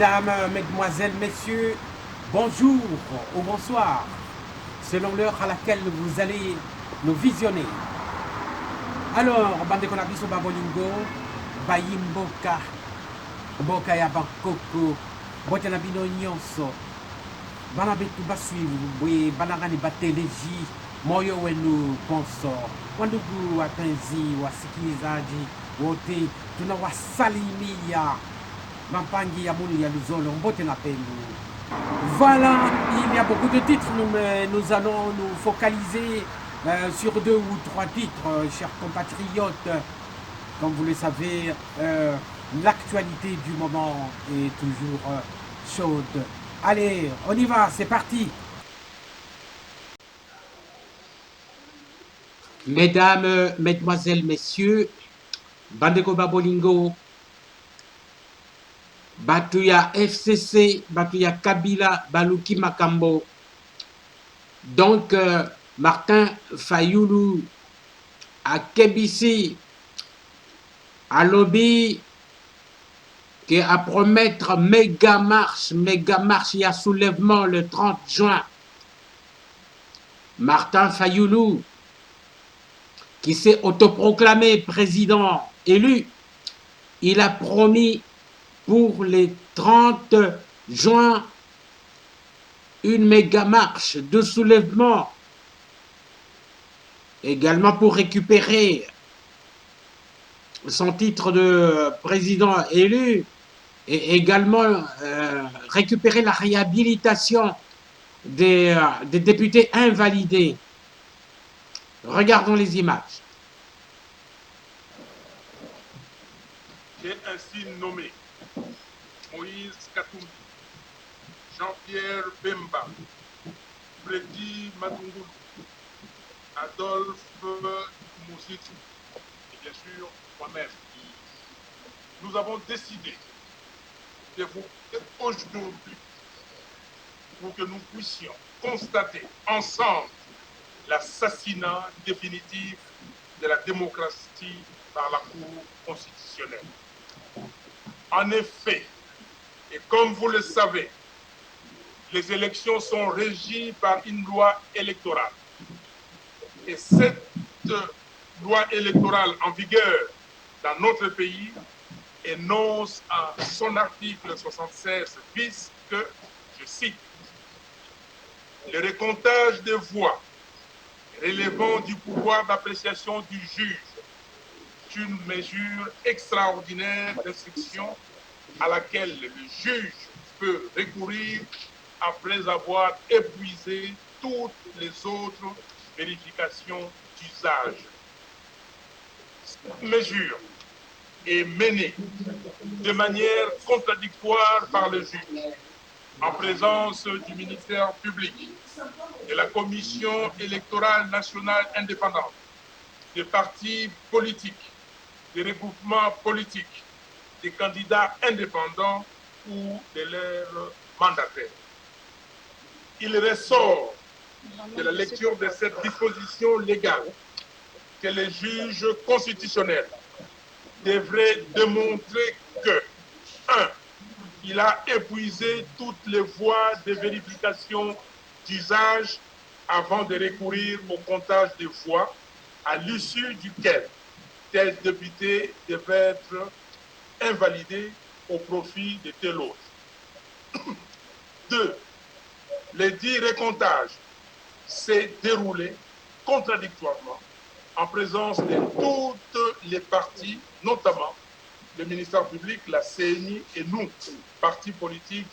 Mesdames, Mesdemoiselles, Messieurs, bonjour ou bonsoir, selon l'heure à laquelle vous allez nous visionner. Alors, bande konabiso babolingo, bayimboka, mboka ya bakoko, bote na bino nyonso, bana betu baswi, banangani bateleji, moyo wenu ponso, wandugu wapenzi, wasikilizaji, wote, tunawasalimia, Mampangi Yamouni Yaluzolo, Mbote Napendo. Voilà, il y a beaucoup de titres, nous allons nous focaliser sur 2 ou 3 titres, chers compatriotes. Comme vous le savez, l'actualité du moment est toujours chaude. Allez, on y va, c'est parti. Mesdames, Mesdemoiselles, Messieurs, Bandeko Babolingo, Batuya FCC, Batuya Kabila, Baluki Makambo. Donc, Martin Fayoulou, à Kebisi, à Lobby, qui à promettre méga marche, il y a soulèvement le 30 juin. Martin Fayoulou, qui s'est autoproclamé président élu, il a promis pour les 30 juin une méga marche de soulèvement, également pour récupérer son titre de président élu et également récupérer la réhabilitation des députés invalidés. Regardons les images. J'ai ainsi nommé Moïse Katumbi, Jean-Pierre Bemba, Freddy Matungulu, Adolphe Mouzitu et bien sûr moi-même. Nous avons décidé de vous aujourd'hui pour que nous puissions constater ensemble l'assassinat définitif de la démocratie par la Cour constitutionnelle. En effet, et comme vous le savez, les élections sont régies par une loi électorale. Et cette loi électorale en vigueur dans notre pays énonce à son article 76 bis que, je cite, le recomptage des voix relevant du pouvoir d'appréciation du juge est une mesure extraordinaire d'instruction à laquelle le juge peut recourir après avoir épuisé toutes les autres vérifications d'usage. Cette mesure est menée de manière contradictoire par le juge, en présence du ministère public, de la Commission électorale nationale indépendante, des partis politiques, des regroupements politiques, des candidats indépendants ou de leurs mandataires. Il ressort de la lecture de cette disposition légale que les juges constitutionnels devraient démontrer que 1. Il a épuisé toutes les voies de vérification d'usage avant de recourir au comptage des voix, à l'issue duquel tel député devait être invalidé au profit de tel autre. 2. Le dit recomptage s'est déroulé contradictoirement en présence de toutes les parties, notamment le ministère public, la CENI et nous, partis politiques,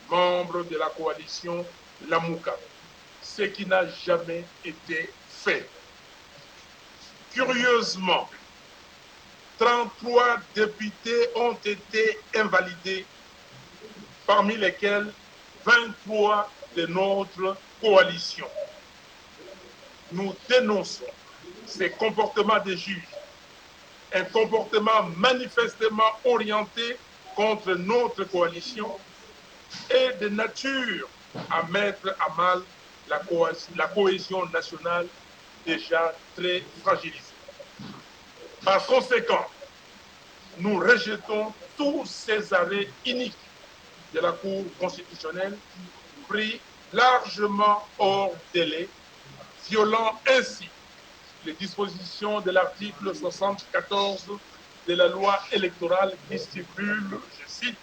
membres de la coalition Lamouka, ce qui n'a jamais été fait. Curieusement, 33 députés ont été invalidés, parmi lesquels 23 de notre coalition. Nous dénonçons ces comportements des juges, un comportement manifestement orienté contre notre coalition et de nature à mettre à mal la cohésion nationale déjà très fragilisée. Par conséquent, nous rejetons tous ces arrêts iniques de la Cour constitutionnelle pris largement hors délai, violant ainsi les dispositions de l'article 74 de la loi électorale qui stipule, je cite,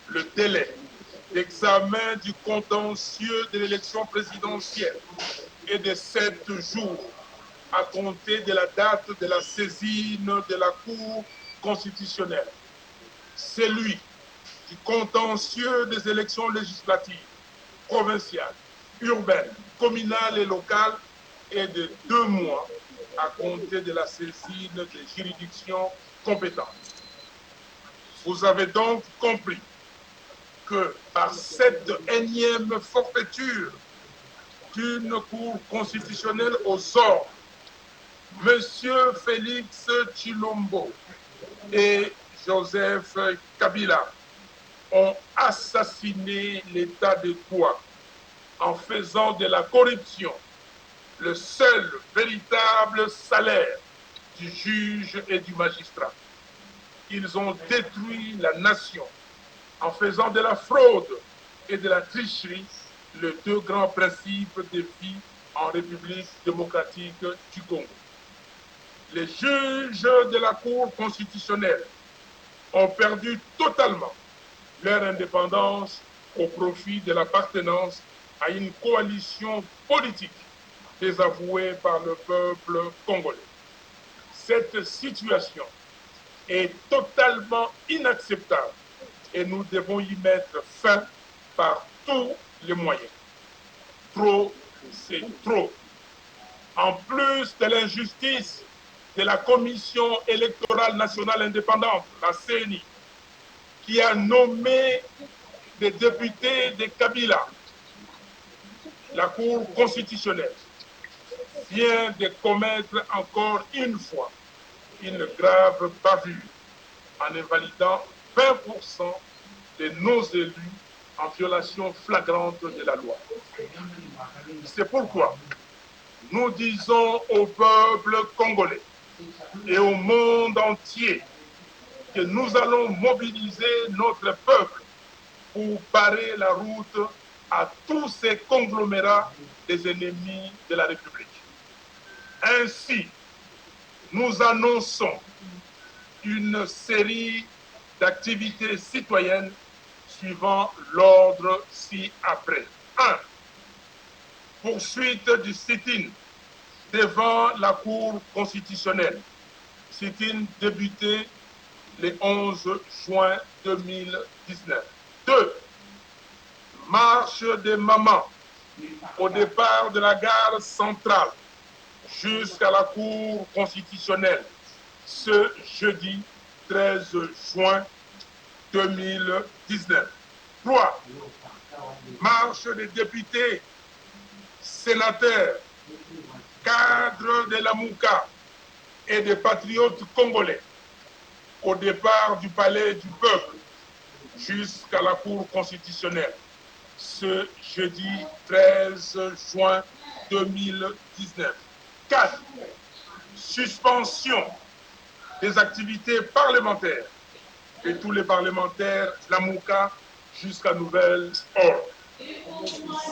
le délai d'examen du contentieux de l'élection présidentielle est de 7 jours à compter de la date de la saisine de la Cour constitutionnelle. Celui du contentieux des élections législatives, provinciales, urbaines, communales et locales est de 2 mois à compter de la saisine des juridictions compétentes. Vous avez donc compris que par cette énième forfaiture d'une Cour constitutionnelle aux ordres, M. Félix Tshilombo et Joseph Kabila ont assassiné l'état de droit en faisant de la corruption le seul véritable salaire du juge et du magistrat. Ils ont détruit la nation en faisant de la fraude et de la tricherie les 2 grands principes de vie en République démocratique du Congo. Les juges de la Cour constitutionnelle ont perdu totalement leur indépendance au profit de l'appartenance à une coalition politique désavouée par le peuple congolais. Cette situation est totalement inacceptable et nous devons y mettre fin par tous les moyens. Trop, c'est trop. En plus de l'injustice de la Commission électorale nationale indépendante, la CENI, qui a nommé des députés de Kabila, la Cour constitutionnelle vient de commettre encore une fois une grave bavure en invalidant 20% de nos élus en violation flagrante de la loi. C'est pourquoi nous disons au peuple congolais et au monde entier que nous allons mobiliser notre peuple pour barrer la route à tous ces conglomérats des ennemis de la République. Ainsi, nous annonçons une série d'activités citoyennes suivant l'ordre ci-après. 1. Poursuite du sit-in devant la Cour constitutionnelle. Sit-in débuté le 11 juin 2019. 2. Marche des mamans au départ de la gare centrale jusqu'à la Cour constitutionnelle ce jeudi 13 juin 2019. 3. Marche des députés, sénateurs, cadres de la Mouka et des patriotes congolais au départ du palais du peuple jusqu'à la Cour constitutionnelle ce jeudi 13 juin 2019. 4. Suspension des activités parlementaires de tous les parlementaires de la Mouka jusqu'à nouvel ordre.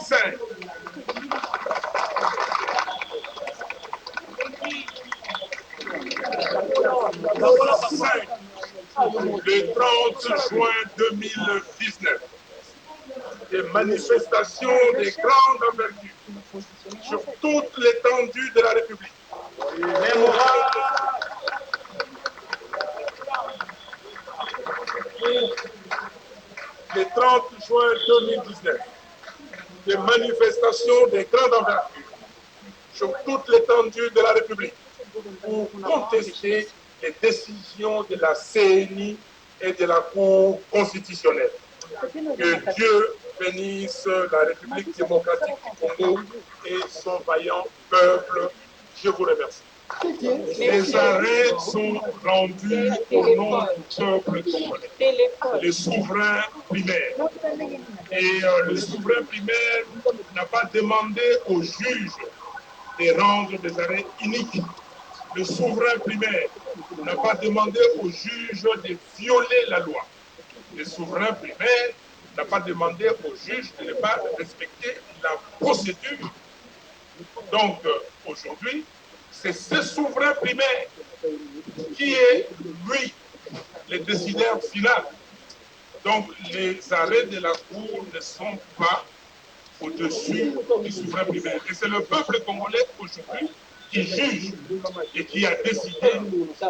5. Le 30 juin 2019, des manifestations de grande envergure sur toute l'étendue de la République. Le 30 juin 2019, des manifestations de grande envergure sur toute l'étendue de la République pour contester les décisions de la CENI et de la Cour constitutionnelle. Que Dieu bénisse la République démocratique du Congo et son vaillant peuple. Je vous remercie. Les arrêts sont rendus au nom du peuple congolais, le souverain primaire. Et le souverain primaire n'a pas demandé aux juges de rendre des arrêts iniques. Le souverain primaire n'a pas demandé aux juges de violer la loi. Le souverain primaire n'a pas demandé au juge de ne pas respecter la procédure. Donc, aujourd'hui, c'est ce souverain primaire qui est, lui, le décideur final. Donc, les arrêts de la Cour ne sont pas au-dessus du souverain primaire. Et c'est le peuple congolais aujourd'hui qui juge et qui a décidé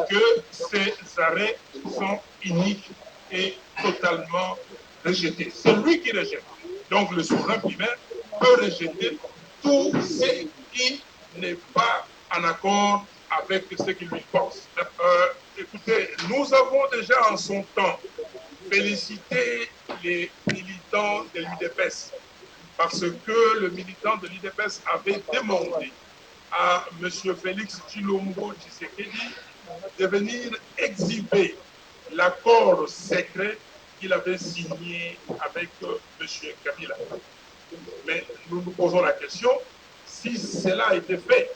que ces arrêts sont iniques et totalement rejetés. C'est lui qui rejette. Donc le souverain primaire peut rejeter tout ce qui n'est pas en accord avec ce qu'il lui pense. Écoutez, nous avons déjà en son temps félicité les militants de l'UDPS parce que le militant de l'UDPS avait demandé à M. Félix Tshilombo Tshisekedi de venir exhiber l'accord secret qu'il avait signé avec M. Kabila. Mais nous nous posons la question si cela a été fait.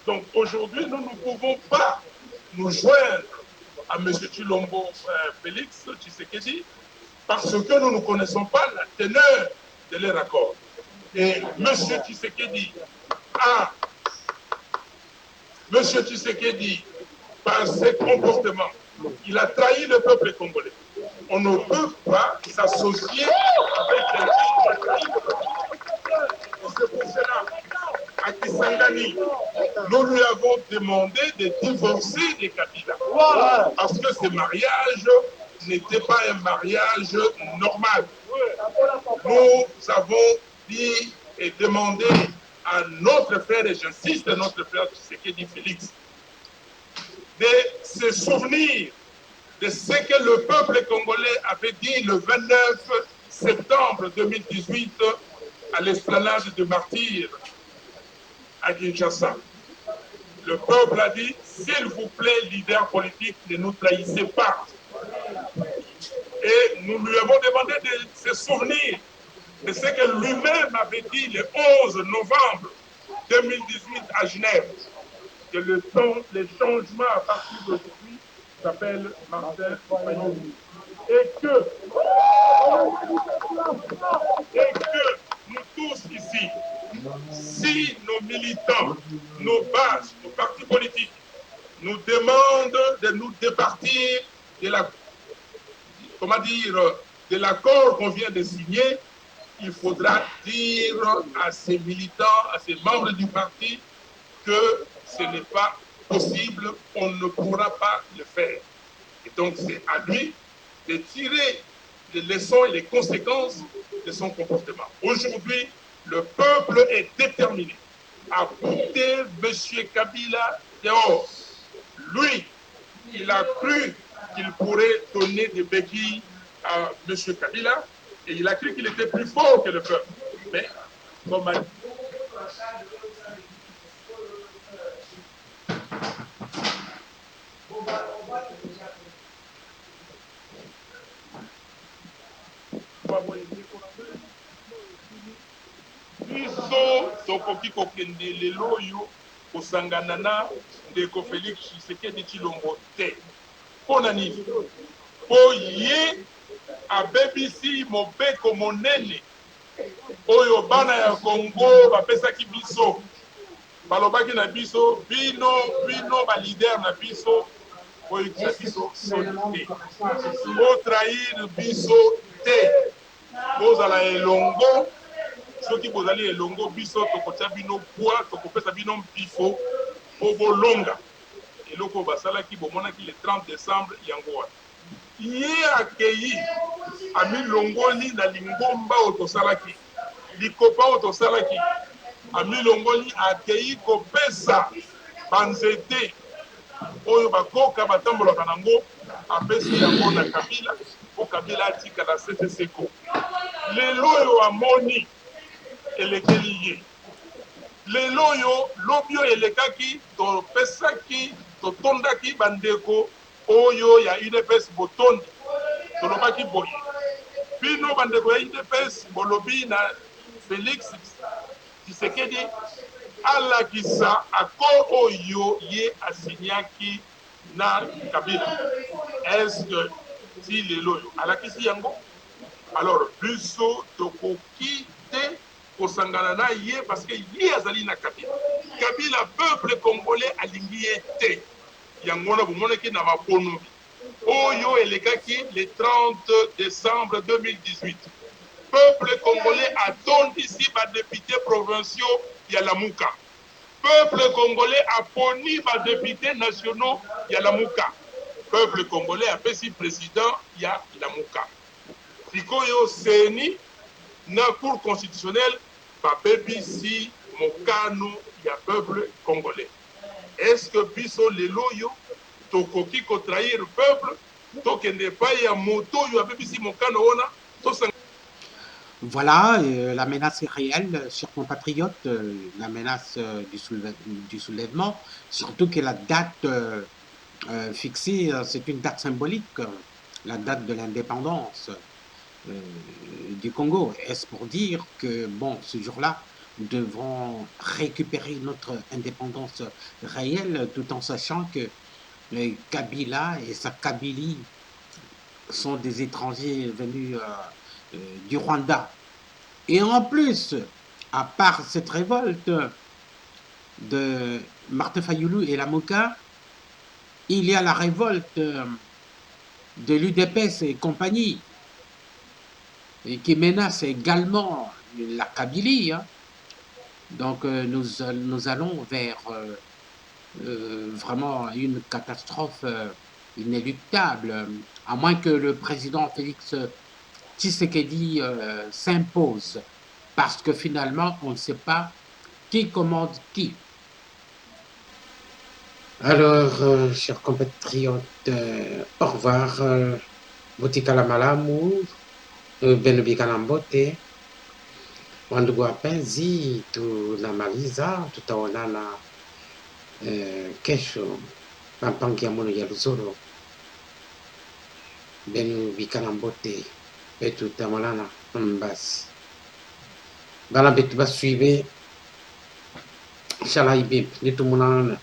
Donc aujourd'hui, nous ne pouvons pas nous joindre à M. Tshilombo Félix Tshisekedi parce que nous ne connaissons pas la teneur de leur accord. Et M. Tshisekedi a M. Tshisekedi, par ses comportements, il a trahi le peuple congolais. On ne peut pas s'associer avec quelqu'un qui a trahi le peuple. C'est pour cela, à Kisangani, nous lui avons demandé de divorcer de Kabila. Parce que ce mariage n'était pas un mariage normal. Nous avons dit et demandé à notre frère, et j'insiste, notre frère Tshisekedi Félix, de se souvenir de ce que le peuple congolais avait dit le 29 septembre 2018 à l'esplanade de Martyrs à Kinshasa. Le peuple a dit, s'il vous plaît, leader politique, ne nous trahissez pas. Et nous lui avons demandé de se souvenir de ce que lui-même avait dit le 11 novembre 2018 à Genève, que le changement à partir d'aujourd'hui s'appelle Martin Fayulu. Et que nous tous ici, si nos militants, nos bases, nos partis politiques nous demandent de nous départir de la, comment dire, de l'accord qu'on vient de signer, il faudra dire à ces militants, à ces membres du parti que ce n'est pas possible, on ne pourra pas le faire. Et donc c'est à lui de tirer les leçons et les conséquences de son comportement. Aujourd'hui, le peuple est déterminé à bouter M. Kabila dehors. Lui, il a cru qu'il pourrait donner des béquilles à M. Kabila et il a cru qu'il était plus fort que le peuple. Mais, comme biso tokoki kokende lelo oyo kosangana na ndeko Félix Tshisekedi Tshilombo te. Mpona nini? Po ye abebisi mobeko monene oyo bana ya Congo bapesaki biso. Balobaki na biso, bino ba leader na biso boyikisa biso soni te. Otrahir biso te. Bozala elongo, soki bozali elongo biso tokotia bino poids, tokopesa bino mpifo po bolonga. Eloko basalaki bomonaki le 30 décembre yango wana. Ye akei amilongoli na lingomba oyo tosalaki, likopa oyo tosalaki, amilongoli akei kopesa banzete oyo bakoka batambolaka nango, apesi yango na Kabila po Kabila atikala seko. Lelo oyo amoni elekeli ye. Lelo oyo lobi oyo elekaki topesaki totondaki bandeko oyo ya UDPS botondi tolobaki boye. Bino bandeko ya UDPS bolobi na Félix Tshisekedi alakisa accord oyo ye asinyaki na Kabila. Est-ce que si lelo oyo alakisi yango? Alors, biso tokoki te kosangana na ye parce que ye azali na Kabila. Kabila peuple congolais alingi ye te. Yango wana bomonaki na mabonobi oyo elekaki le 30 décembre 2018. Peuple congolais atondisi badepute provinciaux ya Lamuka. Peuple congolais aponi badepute nationaux ya Lamuka. Peuple congolais apesi président ya Lamuka. Sikoyo seni na cour constitutionnelle babebisi mokano ya peuple congolais. Est-ce que biso lelo yo tokoki kotrahir peuple tokende epai ya moto oyo abebisi mokano wana tosanga. Voilà, la menace est réelle, chers compatriotes, la menace du soulèvement, surtout que la date fixée, c'est une date symbolique, la date de l'indépendance du Congo. Est-ce pour dire que, bon, ce jour-là, nous devrons récupérer notre indépendance réelle tout en sachant que Kabila et sa Kabylie sont des étrangers venus du Rwanda. Et en plus, à part cette révolte de Martin Fayoulou et la Moka, il y a la révolte de l'UDPS et compagnie, et qui menace également la Kabylie. Hein. Donc nous allons vers vraiment une catastrophe inéluctable, à moins que le président Félix Tshisekedi s'impose, parce que finalement, on ne sait pas qui commande qui. Alors, chers compatriotes, au revoir. Butikala malamu, benubika na mbote. Wandugu wapenzi, tunamaliza, tutaonana kesho pampangi ya mono ya Luzoro. Benubika na mbote, betu tamonana mbasi. Bala betu basuive, shala ibib, nitumunana.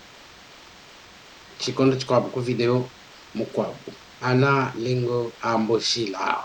Chikondo chikwabu ku video mukwabu. Ana lingo amboshila.